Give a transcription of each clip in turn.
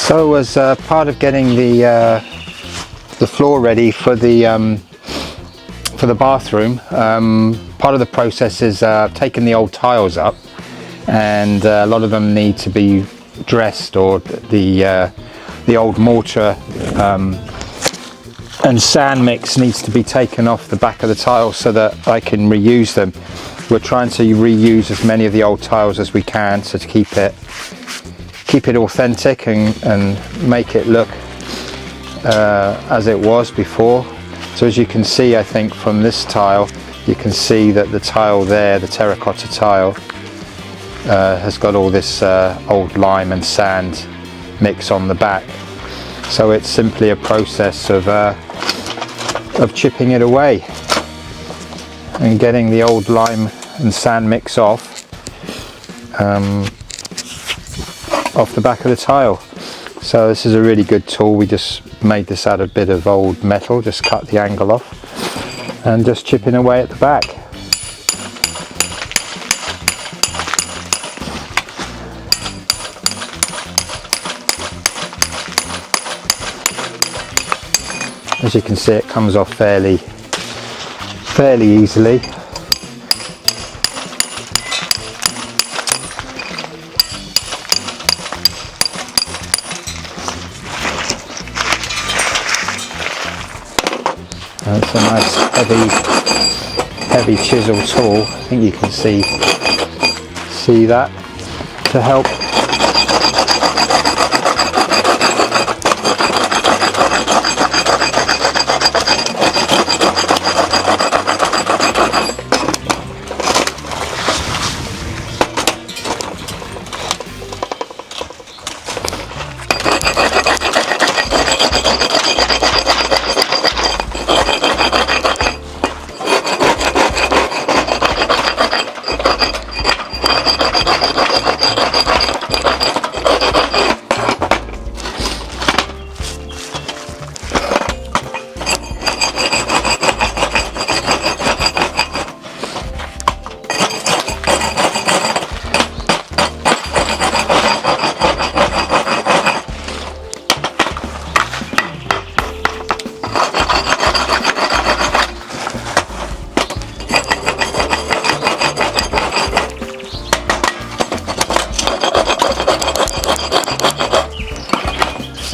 So as part of getting the floor ready for the bathroom, part of the process is taking the old tiles up, and a lot of them need to be dressed, or the old mortar and sand mix needs to be taken off the back of the tiles so that I can reuse them. We're trying to reuse as many of the old tiles as we can, so to keep it authentic and make it look as it was before. So as you can see, I think from this tile, you can see that the tile there, the terracotta tile, has got all this old lime and sand mix on the back. So it's simply a process of chipping it away and getting the old lime and sand mix off the back of the tile. So this is a really good tool. We just made this out of a bit of old metal, just cut the angle off and just chipping away at the back. As you can see, it comes off fairly easily. It's a nice heavy chisel tool. I think you can see that to help.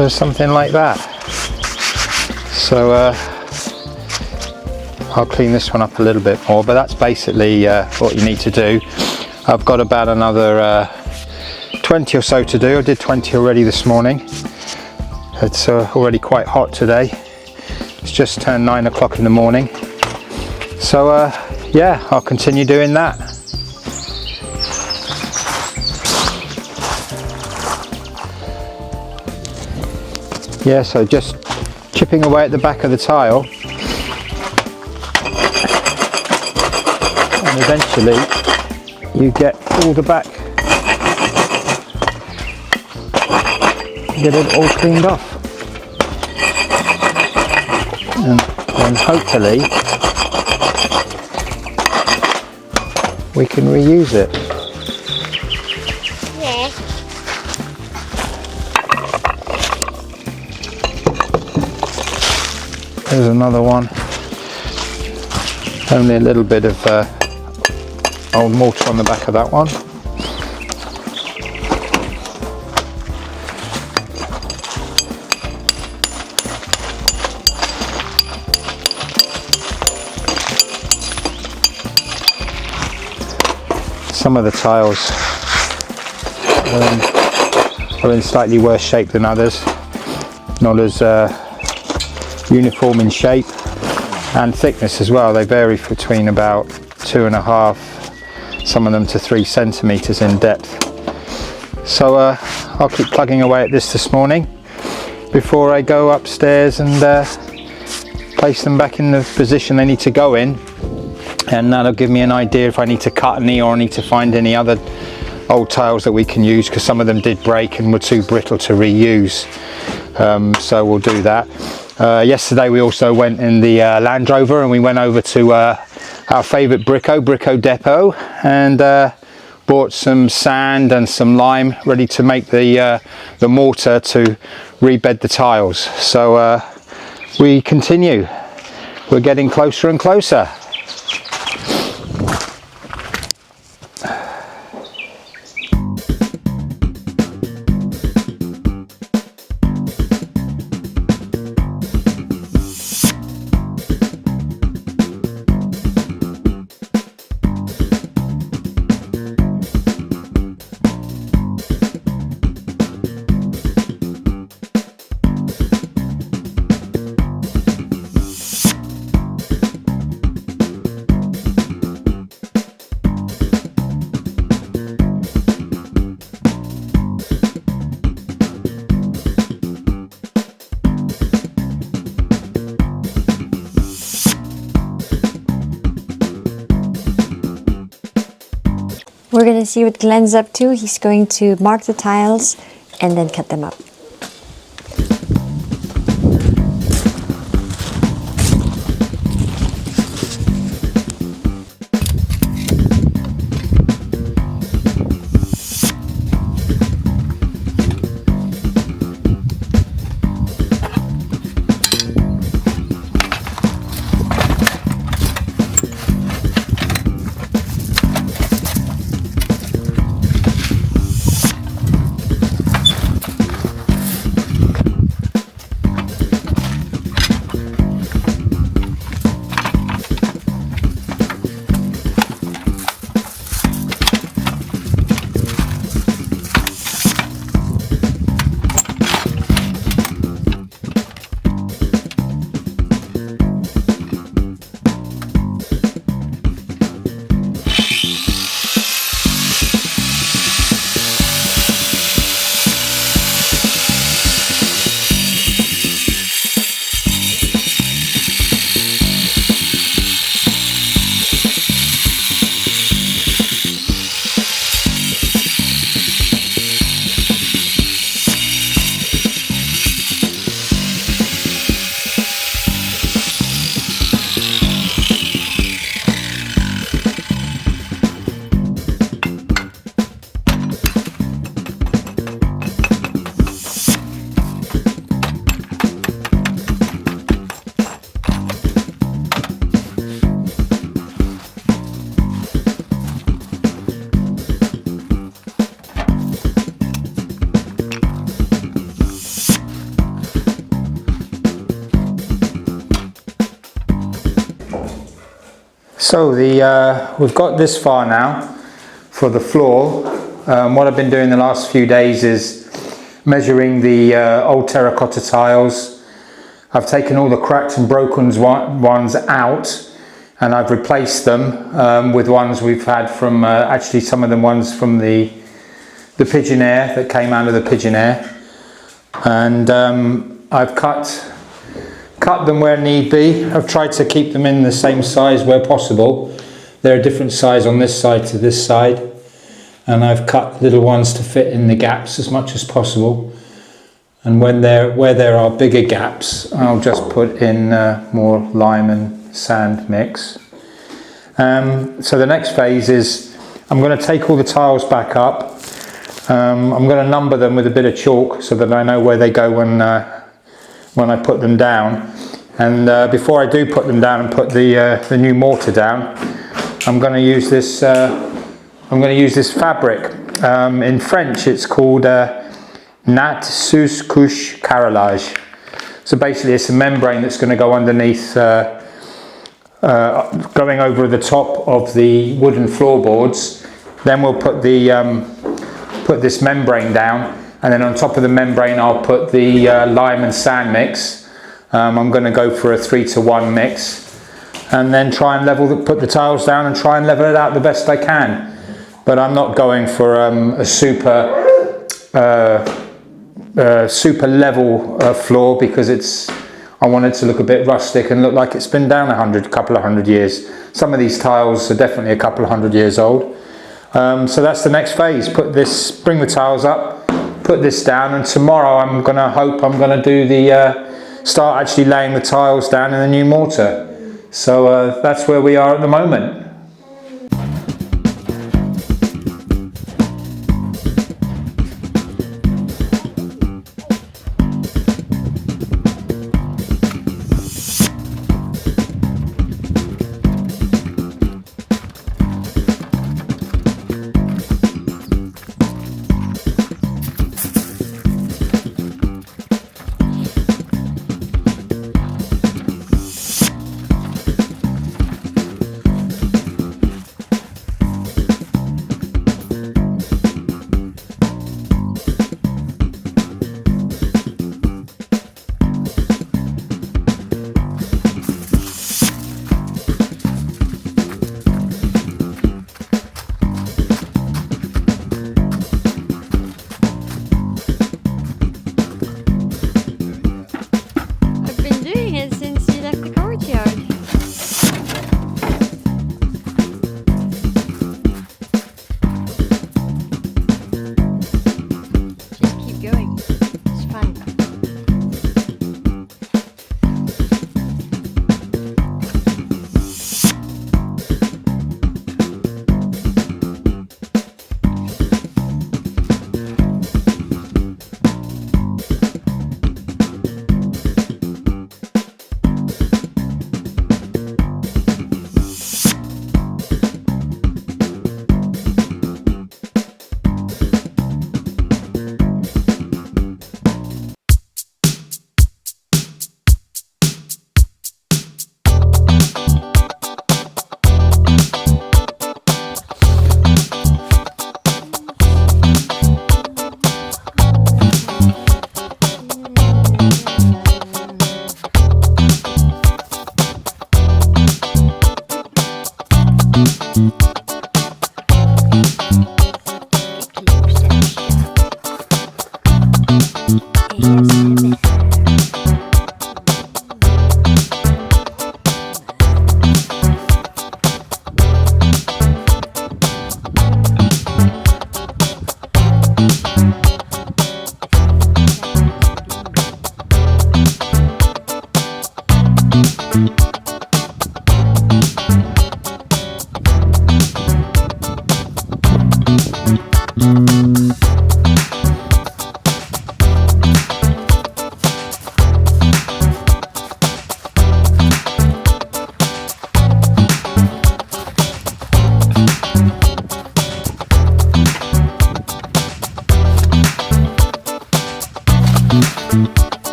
So something like that. So I'll clean this one up a little bit more, but that's basically what you need to do. I've got about another 20 or so to do. I did 20 already this morning. It's already quite hot today. It's just turned 9 o'clock in the morning. So yeah, I'll continue doing that. Yeah, so just chipping away at the back of the tile, and eventually you get all the back, get it all cleaned off, and then hopefully we can reuse it. There's another one. Only a little bit of old mortar on the back of that one. Some of the tiles are in slightly worse shape than others. Not as uniform in shape and thickness as well. They vary between about 2.5, some of them to 3 centimeters in depth. So I'll keep plugging away at this morning before I go upstairs and place them back in the position they need to go in, and that'll give me an idea if I need to cut any or I need to find any other old tiles that we can use, because some of them did break and were too brittle to reuse. So we'll do that. Yesterday we also went in the Land Rover, and we went over to our favourite Brico Depot, and bought some sand and some lime ready to make the mortar to rebed the tiles. So we continue. We're getting closer and closer. We're going to see what Glen's up to. He's going to mark the tiles and then cut them up. So we've got this far now for the floor. What I've been doing the last few days is measuring the old terracotta tiles. I've taken all the cracked and broken ones out, and I've replaced them with ones we've had from actually some of the ones from the pigeon air that came out of the pigeon air, and I've cut them where need be. I've tried to keep them in the same size where possible. They're a different size on this side to this side, and I've cut little ones to fit in the gaps as much as possible. And where there are bigger gaps, I'll just put in more lime and sand mix. So the next phase is I'm going to take all the tiles back up. I'm going to number them with a bit of chalk so that I know where they go when I put them down. And before I do put them down and put the new mortar down, I'm going to use this. I'm going to use this fabric. In French, it's called natte sous couche carrelage. So basically, it's a membrane that's going to go underneath, going over the top of the wooden floorboards. Then we'll put put this membrane down, and then on top of the membrane, I'll put the lime and sand mix. I'm going to go for a 3-to-1 mix, and then try and put the tiles down and try and level it out the best I can. But I'm not going for a super level floor, because I want it to look a bit rustic and look like it's been down a couple of hundred years. Some of these tiles are definitely a couple of 100 years old. So that's the next phase. Bring the tiles up, put this down, and tomorrow I'm going to do start actually laying the tiles down in the new mortar. So that's where we are at the moment.